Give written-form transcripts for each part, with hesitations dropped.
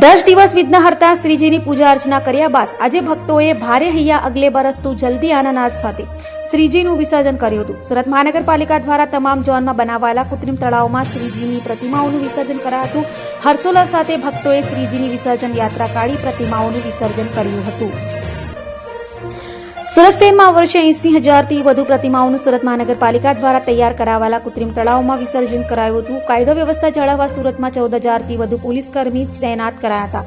10 દિવસ વિઘ્નહર્તા શ્રીજીની પૂજા અર્ચના કર્યા બાદ આજે ભક્તોએ ભારે હૈયા અગલે બરસ તું જલ્દી આના નાદ સાથે શ્રીજીનું વિસર્જન કર્યું હતું। સુરત મહાનગરપાલિકા દ્વારા તમામ ઝોનમાં બનાવાયેલા કૃત્રિમ તળાવમાં શ્રીજીની પ્રતિમાઓનું વિસર્જન કરાયું હતું। હર્ષોલ્લાસ સાથે ભક્તોએ શ્રીજીની વિસર્જન યાત્રા કાઢી પ્રતિમાઓનું વિસર્જન કર્યું હતું। સુરત શહેરમાં વર્ષે 80,000થી વધુ પ્રતિમાઓનું સુરત મહાનગરપાલિકા દ્વારા તૈયાર કરાવાયેલા કૃત્રિમ તળાવમાં વિસર્જન કરાયું હતું। કાયદો વ્યવસ્થા જાળવવા સુરતમાં 14,000થી વધુ પોલીસકર્મી તૈનાત કરાયા હતા।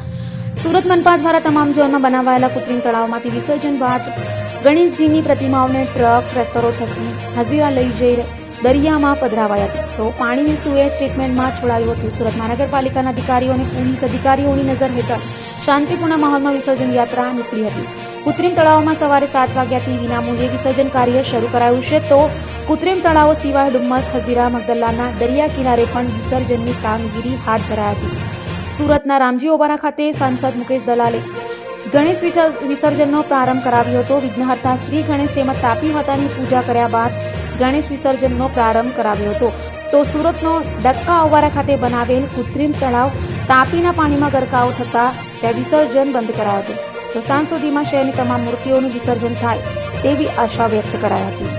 સુરત મનપા દ્વારા તમામ ઝોનમાં બનાવાયેલા કૃત્રિમ તળાવમાંથી વિસર્જન બાદ ગણેશજીની પ્રતિમાઓને ટ્રક ટ્રેક્ટરો થકી હજીરા લઈ જઈ દરિયામાં પધરાવાઈ હતી તો પાણીની સુએ ટ્રીટમેન્ટમાં છોડાયું હતું। સુરત મહાનગરપાલિકાના અધિકારીઓ અને પોલીસ અધિકારીઓની નજર હેઠળ શાંતિપૂર્ણ માહોલમાં વિસર્જન યાત્રા નીકળી હતી। કૃત્રિમ તળાવમાં સવારે 7 વાગ્યાથી વિનામૂલ્યે વિસર્જન કાર્ય શરૂ કરાયું છે તો કૃત્રિમ તળાવો સિવાય ડુમ્મસ હજીરા મગદલ્લાના દરિયા કિનારે પણ વિસર્જનની કામગીરી હાથ ધરાઈ હતી। સુરતના રામજી ઓબારા ખાતે સાંસદ મુકેશ દલાલે ગણેશ વિસર્જનનો પ્રારંભ કરાવ્યો હતો। વિઘ્નહર્તા શ્રી ગણેશ તેમજ તાપી માતાની પૂજા કર્યા બાદ ગણેશ વિસર્જનનો પ્રારંભ કરાવ્યો હતો તો સુરતનો ડક્કા ઓવારા ખાતે બનાવેલ કૃત્રિમ તળાવ તાપીના પાણીમાં ગરકાવ થતા ત્યાં વિસર્જન બંધ કરાયું હતું તો સાંજ સુધીમાં શહેરની તમામ મૂર્તિઓનું વિસર્જન થાય તેવી આશા વ્યક્ત કરાઈ હતી।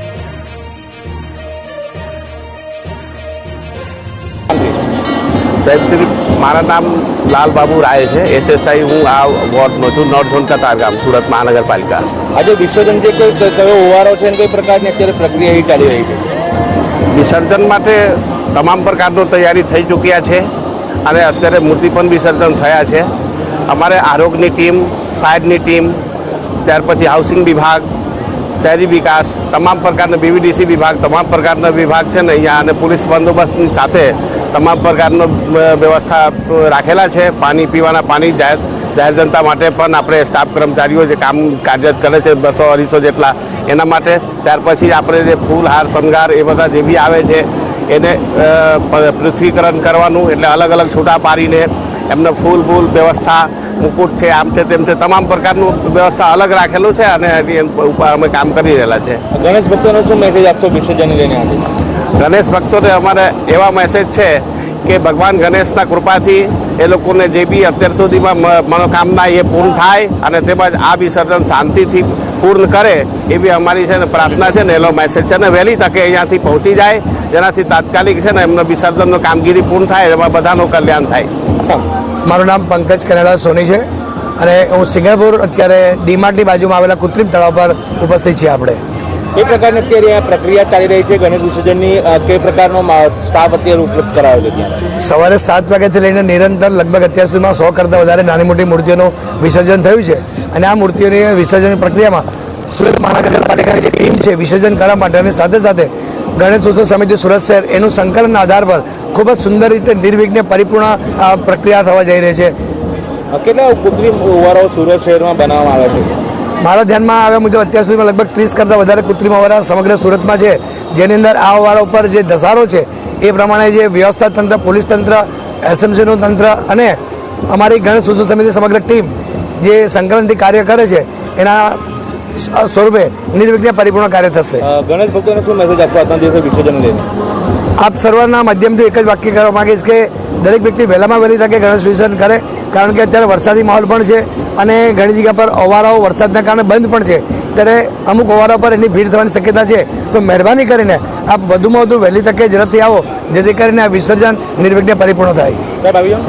સાહેબ મારા નામ લાલ બાબુ રાય છે। એસએસઆઈ હું આ વોર્ડનો છું, નોર્થ ઝોન કતારગામ, સુરત મહાનગરપાલિકા। આજે વિસર્જન જે કયો ઓવારો છે અને કઈ પ્રકારની અત્યારે પ્રક્રિયા ચાલી રહી છે? વિસર્જન માટે તમામ પ્રકારની તૈયારી થઈ ચૂક્યા છે અને અત્યારે મૂર્તિ પણ વિસર્જન થયા છે। અમારે આરોગ્યની ટીમ, ફાયરની ટીમ, ત્યાર પછી હાઉસિંગ વિભાગ, શહેરી વિકાસ, તમામ પ્રકારના બીવીડીસી વિભાગ, તમામ પ્રકારના વિભાગ છે ને અહીંયા અને પોલીસ બંદોબસ્તની સાથે તમામ પ્રકારનો વ્યવસ્થા રાખેલા છે। પાણી પીવાના પાણી જાહેર જનતા માટે પણ આપણે સ્ટાફ કર્મચારીઓ જે કામ કાર્યરત કરે છે 200-250 જેટલા એના માટે। ત્યાર પછી આપણે જે ફૂલ હાર શણગાર એ બધા જે બી આવે છે એને પૃથ્વીકરણ કરવાનું, એટલે અલગ અલગ છૂટા પાડીને એમને ફૂલ વ્યવસ્થા, મુકુટ છે, આમ છે તેમ છે, તમામ પ્રકારનું વ્યવસ્થા અલગ રાખેલું છે અને ઉપર અમે કામ કરી રહેલા છે। ગણેશ ભક્તોને શું મેસેજ આપશો વિસર્જન લઈને? ગણેશ ભક્તોને અમારે એવા મેસેજ છે કે ભગવાન ગણેશના કૃપાથી એ લોકોને જે બી અત્યાર સુધીમાં મનોકામના એ પૂર્ણ થાય અને તેમજ આ વિસર્જન શાંતિથી પૂર્ણ કરે એવી અમારી છે ને પ્રાર્થના છે ને એનો મેસેજ છે ને વહેલી તકે અહીંયાથી પહોંચી જાય જેનાથી તાત્કાલિક છે ને એમનો વિસર્જનનો કામગીરી પૂર્ણ થાય, એમાં બધાનું કલ્યાણ થાય। મારું નામ પંકજ કનેડા સોની છે અને હું સિંગાપુર અત્યારે ડીમાર્ટની બાજુમાં આવેલા કૃત્રિમ તળાવ પર ઉપસ્થિત છીએ। આપણે કઈ પ્રકારની અત્યારે આ પ્રક્રિયા ચાલી રહી છે ગણેશ વિસર્જનની? કઈ પ્રકારનો સ્ટાફ અત્યારે ઉપલબ્ધ કરાયો છે ત્યાં? સવારે 7 વાગ્યાથી લઈને નિરંતર લગભગ અત્યાર સુધીમાં 100 કરતાં વધારે નાની મોટી મૂર્તિઓનું વિસર્જન થયું છે અને આ મૂર્તિઓની વિસર્જન પ્રક્રિયામાં સુરત મહાનગરપાલિકાની જે ટીમ છે વિસર્જન કરવા માટે અને સાથે સાથે ગણેશ ઉત્સવ સમિતિ સુરત શહેર એનું સંકલનના આધાર પર ખૂબ જ સુંદર રીતે નિર્વિઘ્ને પરિપૂર્ણ પ્રક્રિયા થવા જઈ રહી છે। કેટલા કૃત્રિમ ઓવારો સુરત શહેરમાં બનાવવામાં આવે છે? મારા ધ્યાનમાં આવ્યા મુજબ અત્યાર સુધીમાં લગભગ 30 કરતાં વધારે કૃત્રિમ ઓવારા સમગ્ર સુરતમાં છે, જેની અંદર આ ઓવારા ઉપર જે ધસારો છે એ પ્રમાણે જે વ્યવસ્થા તંત્ર, પોલીસ તંત્ર, એસએમસીનું તંત્ર અને અમારી ગણેશ ઉત્સવ સમિતિ સમગ્ર ટીમ જે સંકલનથી કાર્ય કરે છે એના સ્વરૂપે નિર્વિઘ્ને પરિપૂર્ણ કાર્ય થશે। ગણેશ ભક્તોને શું મેસેજ આપવા આજના દિવસે વિસર્જન લઈને? આપ સર્વના માધ્યમથી એક જ વાક્ય કરવા માંગીશ કે દરેક વ્યક્તિ વહેલામાં વહેલી તકે ગણેશ વિસર્જન કરે, કારણ કે અત્યારે વરસાદી માહોલ પણ છે અને ઘણી જગ્યા પર ઓવારાઓ વરસાદના કારણે બંધ પણ છે, ત્યારે અમુક ઓવારા પર એની ભીડ થવાની શક્યતા છે। તો મહેરબાની કરીને આપ વધુમાં વધુ વહેલી તકે ઝડપથી આવો જેથી કરીને આ વિસર્જન નિર્વિઘ્ને પરિપૂર્ણ થાય।